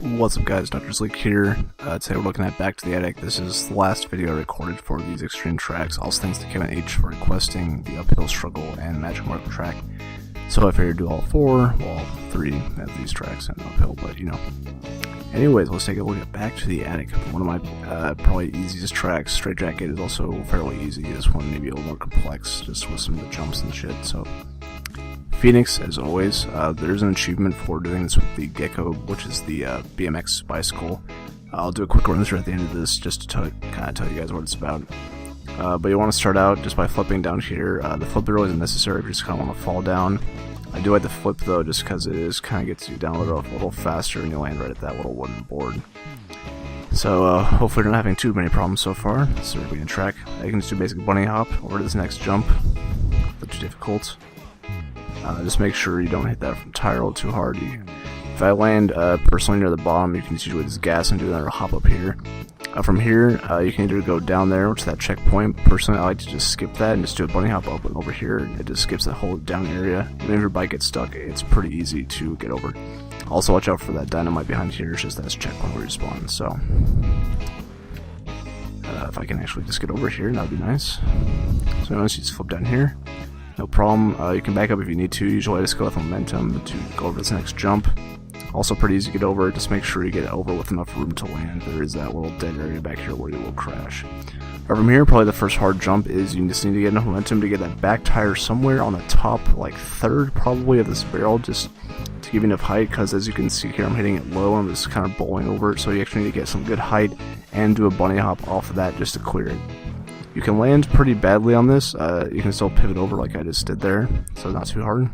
What's up guys, Dr. Zleek here. Today we're looking at Back to the Attic. This is the last video I recorded for these extreme tracks. Also thanks to Kevin H for requesting the uphill struggle and magic mark track. So I figured do all four, well all three of these tracks and uphill, but you know. Anyways, let's take a look at Back to the Attic. One of my probably easiest tracks. Straight Jacket is also fairly easy. This one maybe a little more complex, just with some of the jumps and shit. So Phoenix, as always, there's an achievement for doing this with the Gecko, which is the BMX bicycle. I'll do a quick run through at the end of this just to kind of tell you guys what it's about. But you want to start out just by flipping down here. The flip really isn't necessary if you just kind of want to fall down. I do like the flip though, just because it is kind of gets you down a little faster and you land right at that little wooden board. So hopefully you're not having too many problems so far. So we're beginning track. You can just do basic bunny hop over to this next jump. Not too difficult. Just make sure you don't hit that tire a little too hard. If I land personally near the bottom, you can just use gas and do another hop up here. From here, you can either go down there, which is that checkpoint. Personally, I like to just skip that and just do a bunny hop up and over here. It just skips that whole down area. Even if your bike gets stuck, it's pretty easy to get over. Also, watch out for that dynamite behind here. It's just that checkpoint where you spawn. So, if I can actually just get over here, that would be nice. So, notice you just flip down here. No problem. You can back up if you need to. Usually I just go with momentum to go over this next jump. Also pretty easy to get over. Just make sure you get over with enough room to land. There is that little dead area back here where you will crash. From here, probably the first hard jump is you just need to get enough momentum to get that back tire somewhere on the top, like third probably of this barrel, just to give you enough height, because as you can see here I'm hitting it low and I'm just kind of bowling over it, so you actually need to get some good height and do a bunny hop off of that just to clear it. You can land pretty badly on this. You can still pivot over like I just did there, so not too hard.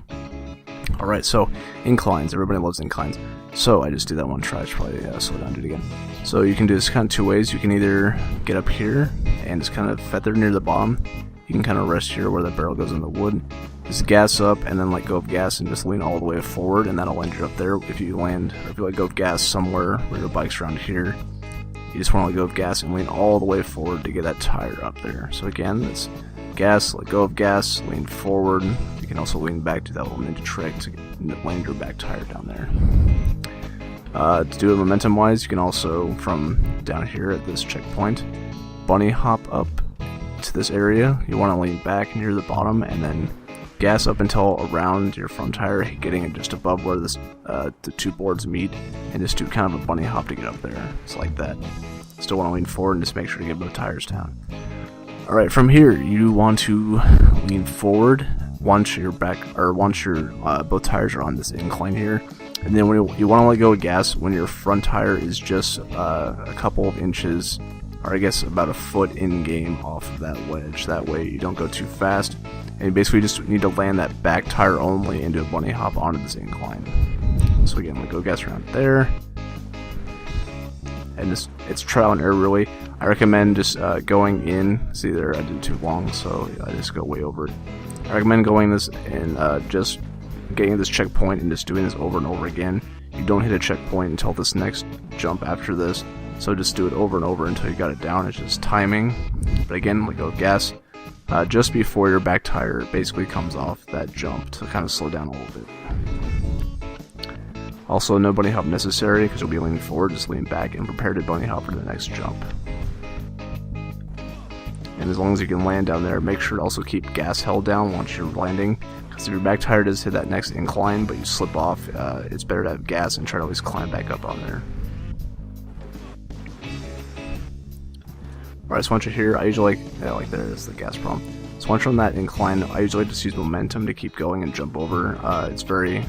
Alright, so inclines. Everybody loves inclines. So I just did that one try. I should probably slow down and do it again. So you can do this kind of two ways. You can either get up here and just kind of feather near the bottom. You can kind of rest here where the barrel goes in the wood. Just gas up and then let go of gas and just lean all the way forward, and that'll land you up there. If you land, or if you let go of gas somewhere where your bike's around here, you just want to let go of gas and lean all the way forward to get that tire up there. So again, it's gas, let go of gas, lean forward. You can also lean back to that little ninja trick to land your back tire down there. To do it momentum wise, you can also, from down here at this checkpoint, bunny hop up to this area. You want to lean back near the bottom and then gas up until around your front tire, getting it just above where this the two boards meet, and just do kind of a bunny hop to get up there. It's like that. Still want to lean forward and just make sure to get both tires down. Alright, from here you want to lean forward once your both tires are on this incline here, and then when you want to let go of gas when your front tire is just a couple of inches, or I guess about a foot in game off of that wedge. That way you don't go too fast, and you basically just need to land that back tire only and do a bunny hop onto this incline. So again, let go of gas around there, and it's trial and error really. I recommend just going in. See there, I did too long, so I just go way over it. I recommend going this and just getting this checkpoint and just doing this over and over again. You don't hit a checkpoint until this next jump after this, so just do it over and over until you got it down. It's just timing. But again, let go of gas just before your back tire basically comes off that jump to kind of slow down a little bit. Also, no bunny hop necessary because you'll be leaning forward. Just lean back and prepare to bunny hop for the next jump. And as long as you can land down there, make sure to also keep gas held down once you're landing, because if your back tire does hit that next incline but you slip off, it's better to have gas and try to at least climb back up on there. Alright, so once you're here, I usually like there is the gas problem. So once you're on that incline, I usually just use momentum to keep going and jump over. It's very,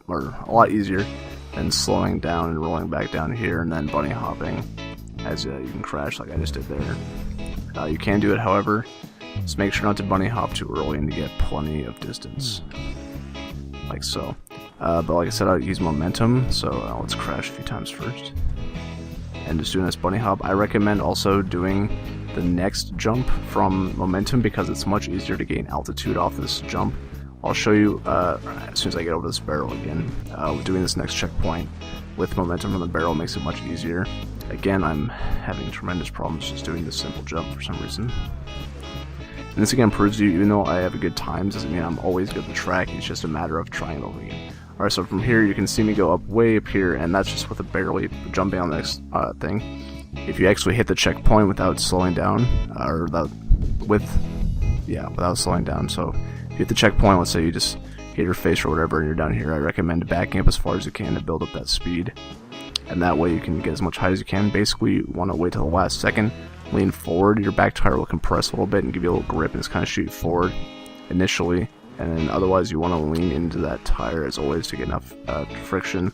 or a lot easier than slowing down and rolling back down here and then bunny hopping, as you can crash like I just did there. You can do it, however, just make sure not to bunny hop too early and to get plenty of distance, like so. But like I said, I use momentum, so let's crash a few times first. And just doing this bunny hop. I recommend also doing the next jump from momentum because it's much easier to gain altitude off this jump. I'll show you as soon as I get over this barrel again. Doing this next checkpoint with momentum from the barrel makes it much easier. Again, I'm having tremendous problems just doing this simple jump for some reason. And this again proves to you, even though I have a good time, doesn't mean I'm always good at the track. It's just a matter of trying it over again. Alright, so from here you can see me go up way up here, and that's just with a barely jumping on the next thing. If you actually hit the checkpoint without slowing down, or without slowing down. So if you hit the checkpoint, let's say you just hit your face or whatever and you're down here, I recommend backing up as far as you can to build up that speed. And that way you can get as much height as you can. Basically, you want to wait till the last second, lean forward, your back tire will compress a little bit and give you a little grip and just kind of shoot forward initially. And then otherwise you want to lean into that tire as always to get enough friction.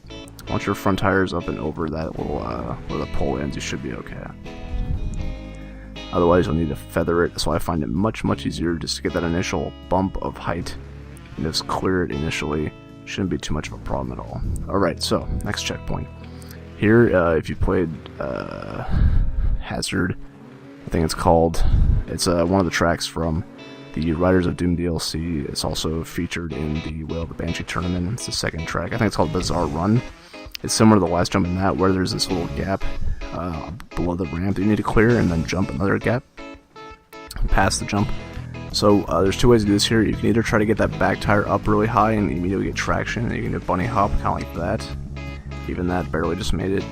Once your front tire is up and over that little where the pole ends, you should be okay. Otherwise you'll need to feather it, so I find it much easier just to get that initial bump of height and just clear it initially. Shouldn't be too much of a problem at all. Alright, so next checkpoint. Here, if you played Hazard, I think it's called, it's one of the tracks from the Riders of Doom DLC. It's also featured in the Whale of the Banshee tournament. It's the second track. I think it's called Bizarre Run. It's similar to the last jump in that, where there's this little gap below the ramp that you need to clear, and then jump another gap past the jump. So there's two ways to do this here. You can either try to get that back tire up really high and immediately get traction, and you can do a bunny hop, kind of like that. Even that barely just made it.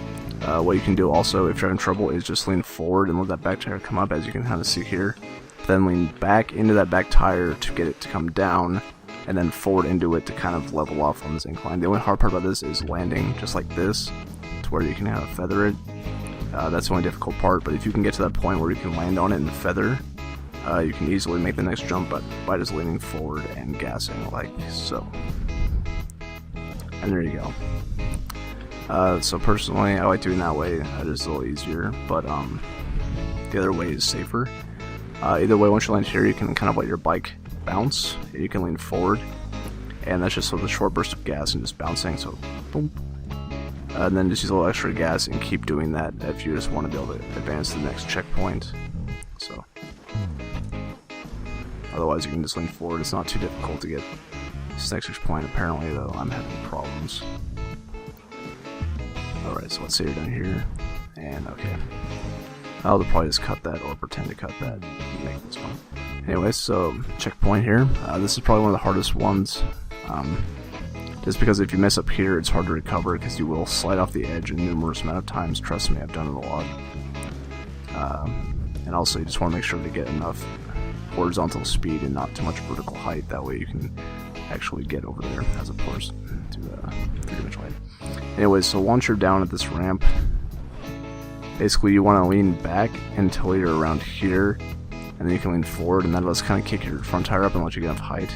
What you can do also, if you're having trouble, is just lean forward and let that back tire come up, as you can kind of see here. Then lean back into that back tire to get it to come down, and then forward into it to kind of level off on this incline. The only hard part about this is landing just like this, to where you can kind of feather it. That's the only difficult part, but if you can get to that point where you can land on it and feather, you can easily make the next jump by just leaning forward and gassing like so. And there you go. So personally, I like doing that way. It's a little easier, but the other way is safer. Either way, once you land here, you can kind of let your bike bounce. You can lean forward, and that's just with a short burst of gas and just bouncing. So, boom. And then just use a little extra gas and keep doing that if you just want to be able to advance to the next checkpoint. So, otherwise, you can just lean forward. It's not too difficult to get this next checkpoint. Apparently, though, I'm having problems. Alright, so let's say you're down here, and okay. I'll probably just cut that or pretend to cut that and make this one. Anyway, so checkpoint here. This is probably one of the hardest ones. Just because if you mess up here, it's hard to recover because you will slide off the edge a numerous amount of times. Trust me, I've done it a lot. And also, you just want to make sure to get enough horizontal speed and not too much vertical height. That way you can actually get over there, as opposed to pretty much height. Anyways, so once you're down at this ramp, basically you want to lean back until you're around here, and then you can lean forward, and that'll just kind of kick your front tire up and let you get enough height.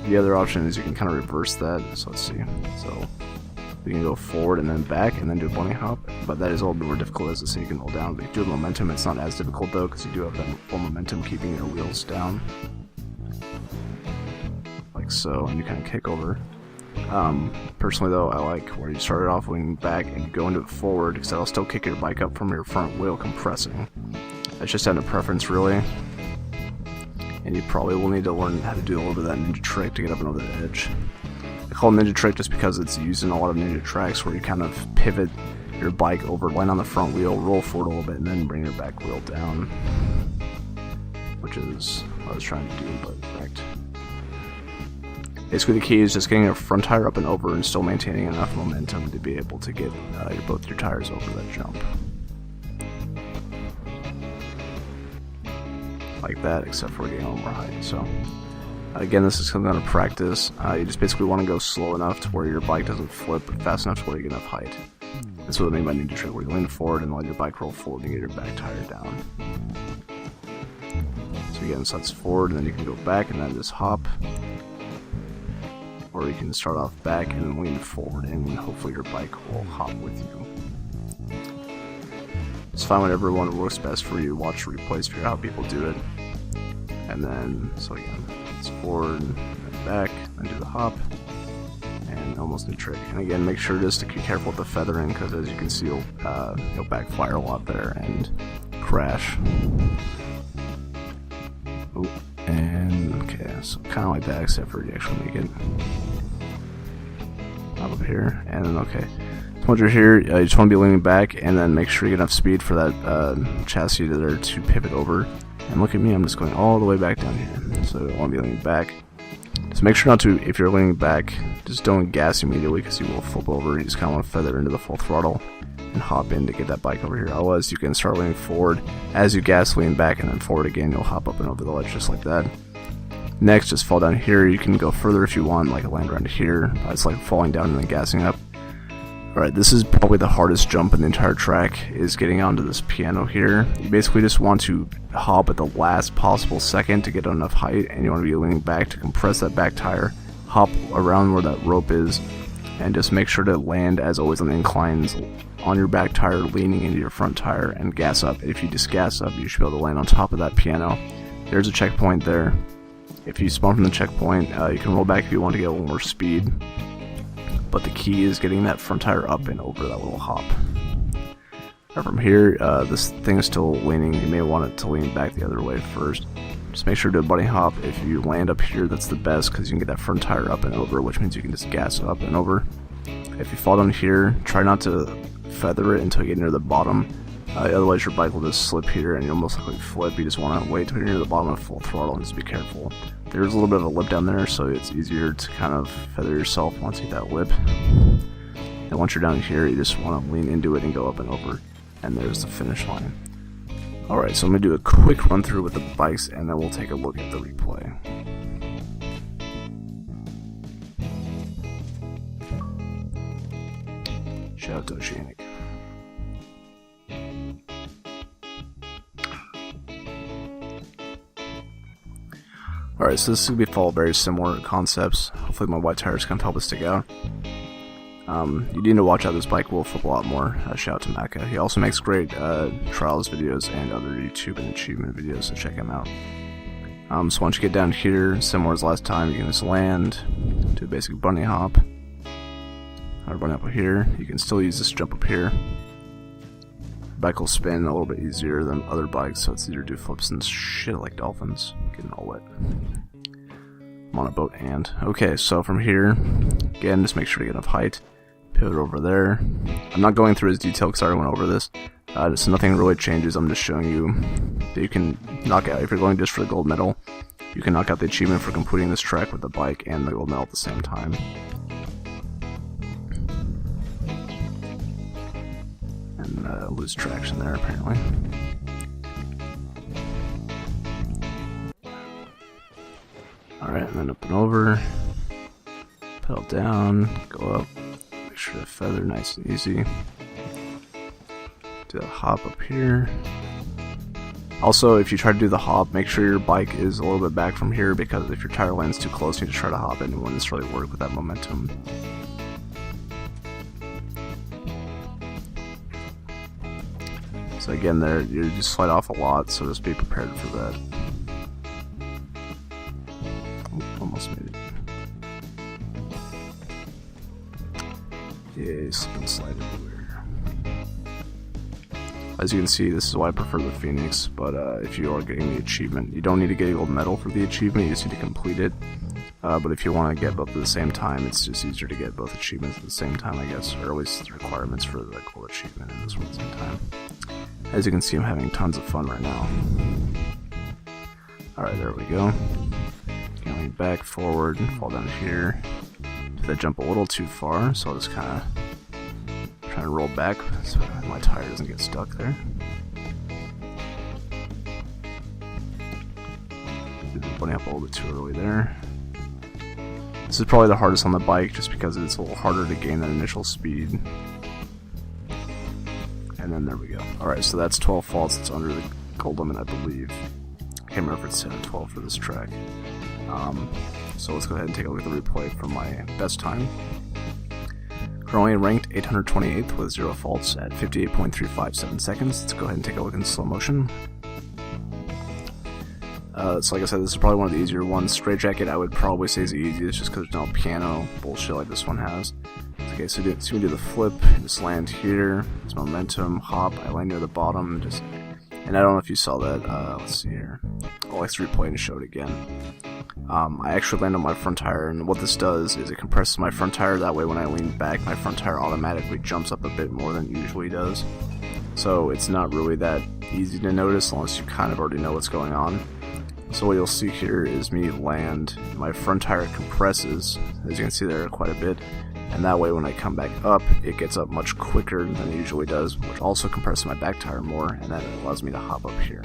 The other option is you can kind of reverse that. So let's see. So you can go forward and then back and then do a bunny hop, but that is a little bit more difficult as the so you can hold down. But if you do have momentum, it's not as difficult though, because you do have that full momentum keeping your wheels down. Like so, and you kind of kick over. Personally though, I like where you started off leaning back and go into it forward, because that'll still kick your bike up from your front wheel compressing. That's just down to preference really. And you probably will need to learn how to do a little bit of that ninja trick to get up and over the edge. I call it ninja trick just because it's used in a lot of ninja tracks where you kind of pivot your bike over, land on the front wheel, roll forward a little bit, and then bring your back wheel down. Which is what I was trying to do, but correct. Basically the key is just getting your front tire up and over and still maintaining enough momentum to be able to get both your tires over that jump. Like that, except for getting a little more height. So again, this is something to practice. You just basically want to go slow enough to where your bike doesn't flip, but fast enough to where you get enough height. That's what I mean by ninja trick, where you lean forward and let your bike roll forward and get your back tire down. So again, so that's forward, and then you can go back and then just hop. Or you can start off back and then lean forward, and hopefully your bike will hop with you. It's fine whatever one works best for you. Watch replays, figure out how people do it. And then, so again, it's forward, and then back, then do the hop, and almost new trick. And again, make sure just to be careful with the feathering, because as you can see, you'll backfire a lot there and crash. Ooh, and okay, so kind of like that, except for you actually make it up here, and then okay. Once you're here, you just want to be leaning back, and then make sure you get enough speed for that chassis there to pivot over. And look at me, I'm just going all the way back down here. So I want to be leaning back, So make sure not to, if you're leaning back, just don't gas immediately because you will flip over. You just kind of want to feather into the full throttle and hop in to get that bike over here. Otherwise, you can start leaning forward. As you gas, lean back, and then forward again, you'll hop up and over the ledge just like that. Next, just fall down here. You can go further if you want, like land around here. It's like falling down and then gassing up. Alright, this is probably the hardest jump in the entire track, is getting onto this piano here. You basically just want to hop at the last possible second to get enough height, and you want to be leaning back to compress that back tire, hop around where that rope is, and just make sure to land, as always, on the inclines on your back tire, leaning into your front tire, and gas up. If you just gas up, you should be able to land on top of that piano. There's a checkpoint there. If you spawn from the checkpoint, you can roll back if you want to get a little more speed. But the key is getting that front tire up and over that little hop. From here, this thing is still leaning. You may want it to lean back the other way first. Just make sure to do a bunny hop. If you land up here, that's the best because you can get that front tire up and over, which means you can just gas up and over. If you fall down here, try not to feather it until you get near the bottom. Otherwise your bike will just slip here and you'll most likely flip. You just want to wait till you're near the bottom of full throttle and just be careful. There's a little bit of a lip down there, so it's easier to kind of feather yourself once you hit that lip. And once you're down here, you just want to lean into it and go up and over. And there's the finish line. Alright, so I'm going to do a quick run through with the bikes and then we'll take a look at the replay. Shout out to Oceanic. Alright, so this is going to be follow very similar concepts. Hopefully my white tires can help us stick out. You need to watch out, this bike will flip a lot more. Shout out to Maka. He also makes great trials videos and other YouTube and achievement videos, so check him out. So once you get down here, similar as last time, you can just land, do a basic bunny hop. Or bunny hop here. You can still use this jump up here. The bike will spin a little bit easier than other bikes, so it's easier to do flips and shit like dolphins. Getting all wet. I'm on a boat and. Okay, so from here, again, just make sure to get enough height. Pivot over there. I'm not going through as detail because I already went over this. So nothing really changes. I'm just showing you that you can knock out, if you're going just for the gold medal, you can knock out the achievement for completing this track with the bike and the gold medal at the same time. And lose traction there apparently. Alright, and then up and over. Pedal down, go up. Make sure to feather nice and easy. Do a hop up here. Also, if you try to do the hop, make sure your bike is a little bit back from here because if your tire lands too close, you need to try to hop it and it won't necessarily work with that momentum. So again, there you just slide off a lot, so just be prepared for that. Almost made it. Yeah, slip and slide everywhere. As you can see, this is why I prefer the Phoenix, but if you are getting the achievement, you don't need to get a gold medal for the achievement, you just need to complete it. But if you want to get both at the same time, it's just easier to get both achievements at the same time, I guess, or at least the requirements for the gold achievement and this one at the same time. As you can see, I'm having tons of fun right now. Alright, there we go. Lean back, forward, and fall down here. Did that jump a little too far, so I'll just kind of try and roll back so my tire doesn't get stuck there. Did the bunny up a little bit too early there. This is probably the hardest on the bike just because it's a little harder to gain that initial speed. And then there we go. Alright, so that's 12 faults. It's under the gold limit, I believe. I can't remember if it's 10 or 12 for this track. So let's go ahead and take a look at the replay for my best time. Currently ranked 828th with 0 faults at 58.357 seconds. Let's go ahead and take a look in slow motion. So like I said, this is probably one of the easier ones. Straight jacket I would probably say is the easiest just because there's no piano bullshit like this one has. Okay, so we do the flip, just land here, it's momentum, hop, I land near the bottom, and I don't know if you saw that, let's see here, I'll replay and show it again. I actually land on my front tire, and what this does is it compresses my front tire, that way when I lean back, my front tire automatically jumps up a bit more than it usually does. So it's not really that easy to notice unless you kind of already know what's going on. So what you'll see here is me land, my front tire compresses, as you can see there, quite a bit, and that way when I come back up, it gets up much quicker than it usually does, which also compresses my back tire more, and that allows me to hop up here.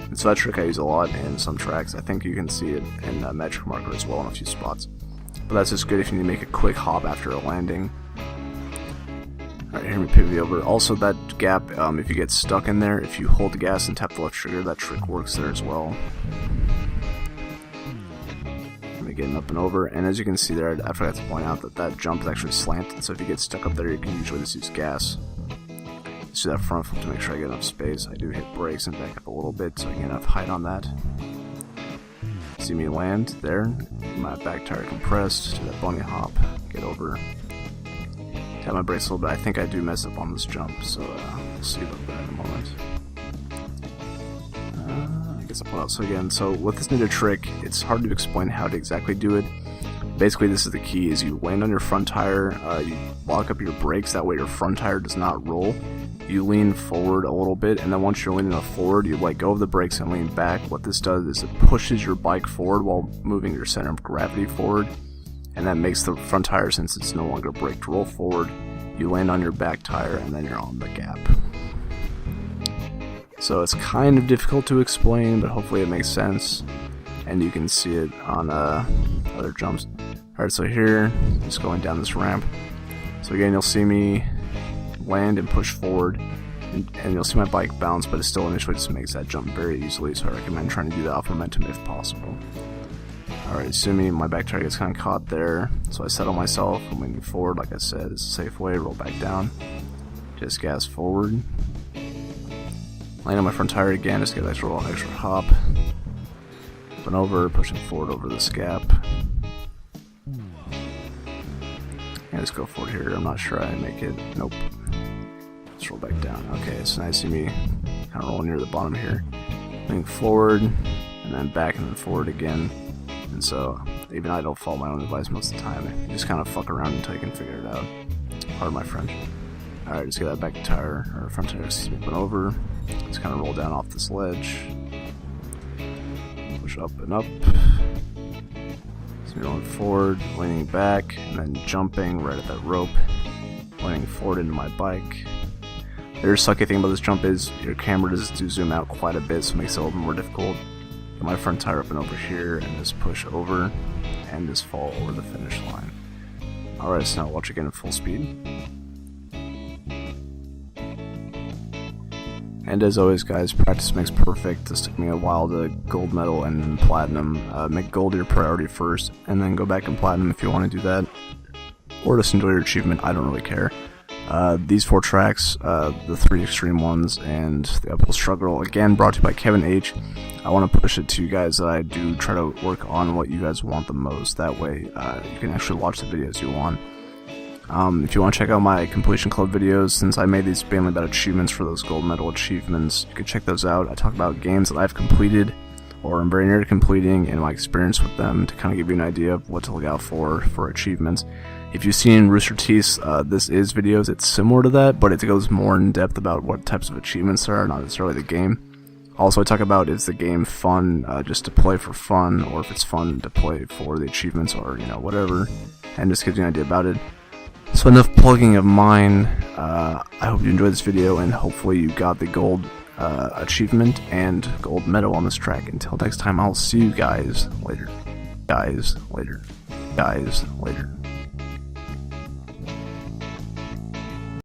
And so that trick I use a lot in some tracks. I think you can see it in Metric Marker as well in a few spots. But that's just good if you need to make a quick hop after a landing. Alright, here we pivot over. Also, that gap, if you get stuck in there, if you hold the gas and tap the left trigger, that trick works there as well. Getting up and over, and as you can see there, I forgot to point out that that jump is actually slanted, so if you get stuck up there, you can usually just use gas. Just do that front flip to make sure I get enough space. I do hit brakes and back up a little bit so I get enough height on that. See me land there, my back tire compressed, do that bunny hop, get over, tap my brakes a little bit. I think I do mess up on this jump, so we'll see about that in a moment. So again, so with this ninja trick, it's hard to explain how to exactly do it. Basically, this is the key: is you land on your front tire, you lock up your brakes, that way your front tire does not roll. You lean forward a little bit, and then once you're leaning forward, you let go of the brakes and lean back. What this does is it pushes your bike forward while moving your center of gravity forward, and that makes the front tire, since it's no longer braked, roll forward. You land on your back tire, and then you're on the gap. So it's kind of difficult to explain, but hopefully it makes sense, and you can see it on other jumps. Alright, so here, just going down this ramp. So again, you'll see me land and push forward, and you'll see my bike bounce, but it still initially just makes that jump very easily, so I recommend trying to do that off momentum if possible. Alright, assuming my back tire gets kind of caught there, so I settle myself, I'm moving forward, like I said, it's a safe way, roll back down, just gas forward. Land on my front tire again, just get an extra hop. Up and over, pushing forward over this gap. And just go forward here. I'm not sure I make it. Nope. Let's roll back down. Okay, so now you see me kind of rolling near the bottom here. Moving forward, and then back and then forward again. And so, even I don't follow my own advice most of the time. You just kind of fuck around until you can figure it out. Pardon my French. Alright, just get that back tire, or front tire, excuse me, up and over. Just kind of roll down off this ledge. Push up and up. So you're going forward, leaning back, and then jumping right at that rope. Leaning forward into my bike. The other sucky thing about this jump is your camera does zoom out quite a bit, so it makes it a little bit more difficult. Get my front tire up and over here, and just push over, and just fall over the finish line. Alright, so now watch again at full speed. And as always, guys, practice makes perfect. This took me a while to gold medal and then platinum. Make gold your priority first, and then go back and platinum if you want to do that. Or just enjoy your achievement, I don't really care. These 4 tracks, the 3 extreme ones, and the uphill struggle, again, brought to you by Kevin H. I want to push it to you guys that I do try to work on what you guys want the most. That way, you can actually watch the videos you want. If you want to check out my completion club videos, since I made these mainly about achievements for those gold medal achievements, you can check those out. I talk about games that I've completed or I'm very near to completing and my experience with them to kind of give you an idea of what to look out for achievements. If you've seen Rooster Teeth's This Is videos, it's similar to that, but it goes more in depth about what types of achievements there are, not necessarily the game. Also, I talk about, is the game fun just to play for fun, or if it's fun to play for the achievements, or whatever, and just gives you an idea about it. So enough plugging of mine. I hope you enjoyed this video, and hopefully you got the gold achievement and gold medal on this track. Until next time, I'll see you guys later. Guys later.